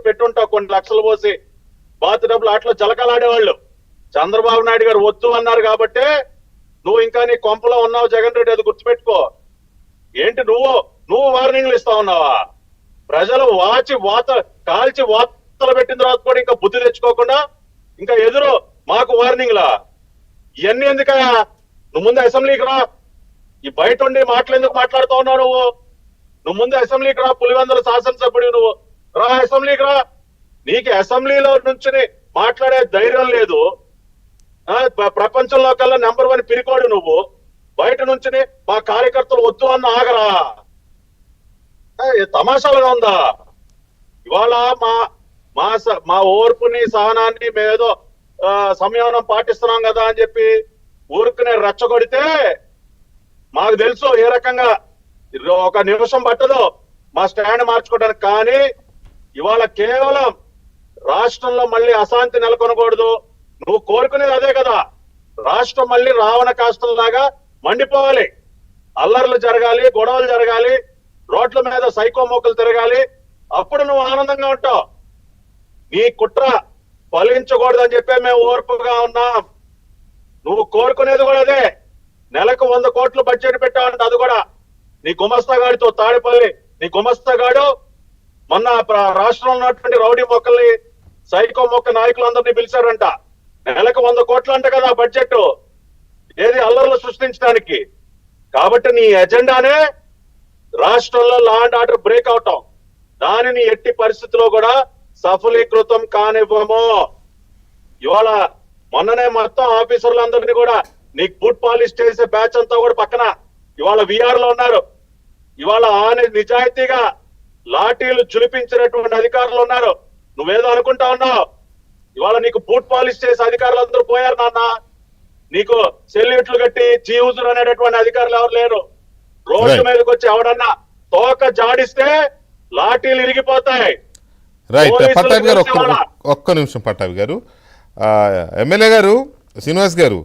పెట్టుంటావు కొన్ని లక్షలు పోసి బాతు డబ్బులు అట్లా జలకలాడేవాళ్ళు. చంద్రబాబు నాయుడు గారు వద్దు అన్నారు కాబట్టే నువ్వు ఇంకా నీ కొంపలో ఉన్నావు జగన్ రెడ్డి, అది గుర్తుపెట్టుకో. ఏంటి నువ్వు వార్నింగ్లు ఇస్తా ఉన్నావా? ప్రజలు కాల్చి వార్తలు పెట్టిన తర్వాత కూడా ఇంకా బుద్ధి తెచ్చుకోకుండా ఇంకా ఎదురు మాకు వార్నింగ్లా? ఇవన్నీ ఎందుకయా? నువ్వు ముందు అసెంబ్లీకి రా. ఈ బయట ఉండి మాటలు ఎందుకు మాట్లాడుతూ ఉన్నావు నువ్వు ముందు అసెంబ్లీకి రా. పులివెందుల శాసనసభ్యుడు నువ్వు రా, అసెంబ్లీకి రా. నీకు అసెంబ్లీలో నుంచి మాట్లాడే ధైర్యం లేదు. ప్రపంచంలో కల్లా నెంబర్ 1 పిరికోడు నువ్వు. బయట నుంచి మా కార్యకర్తలు వద్దు అన్న ఆగరా? తమాషాలుగా ఉందా? ఇవాళ మా ఓర్పుని సహనాన్ని మేమేదో సంయమనం పాటిస్తున్నాం కదా అని చెప్పి ఊరుకునే రెచ్చగొడితే మాకు తెలుసు ఏ రకంగా ఒక నిమిషం పట్టదు మా స్టాండ్ మార్చుకోవడానికి. కానీ ఇవాళ కేవలం రాష్ట్రంలో మళ్ళీ అశాంతి నెలకొనకూడదు. నువ్వు కోరుకునేది అదే కదా. రాష్ట్రం మళ్ళీ రావణ కాష్టంలాగా మండిపోవాలి, అల్లర్లు జరగాలి, గొడవలు జరగాలి, రోడ్ల మీద సైకో మోకలు తిరగాలి. అప్పుడు నువ్వు ఆనందంగా ఉంటావు. నీ కుట్ర ఫలించకూడదని చెప్పే మేము ఓర్పుగా ఉన్నాం. నువ్వు కోరుకునేది కూడా అదే. నెలకు 100 కోట్లు బడ్జెట్ పెట్టావంటే అది కూడా నీ గుమస్తాగాడితో తాడిపల్లి. నీ గుమస్తాగాడు మొన్న రాష్ట్రంలో ఉన్నటువంటి రౌడీ మొక్కల్ని, సైకో మొక్క నాయకులందరినీ పిలిచారంట. నెలకు 100 కోట్లు అంట కదా బడ్జెట్. ఏది అల్లర్లు సృష్టించడానికి. కాబట్టి నీ ఎజెండానే రాష్ట్రంలో లా అండ్ ఆర్డర్ బ్రేక్ అవటం. దానిని ఎట్టి పరిస్థితుల్లో కూడా సఫలీకృతం కానివ్వము. ఇవాళ మొన్ననే మొత్తం ఆఫీసర్లందరినీ కూడా నీకు బూట్ పాలిష్ చేసే బ్యాచ్ అంతా కూడా పక్కన ఇవాళ విఆర్ లో ఉన్నారు. ఇవాళ నిజాయితీగా లాఠీలు చులిపించినటువంటి అధికారులు ఉన్నారు. నువ్వేదో అనుకుంటా ఉన్నావు. ఇవాళ నీకు బూట్ పాలిష్ చేసే అధికారులు అందరూ పోయారు నాన్న. నీకు సెల్యూట్లు కట్టి జీవుజులు అనేటటువంటి అధికారులు ఎవరు లేరు. రోడ్డు మీదకి వచ్చి ఎవడన్నా తోక జాడిస్తే లాఠీలు ఇరిగిపోతాయి. రైట్ పట్టాభి గారు, ఒక్క నిమిషం. పట్టాభి గారు, ఎమ్మెల్యే గారు, శ్రీనివాస్ గారు,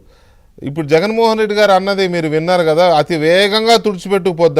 ఇప్పుడు జగన్మోహన్ రెడ్డి గారు అన్నది మీరు విన్నారు కదా, అతి వేగంగా తుడిచిపెట్టుకుపోద్ది.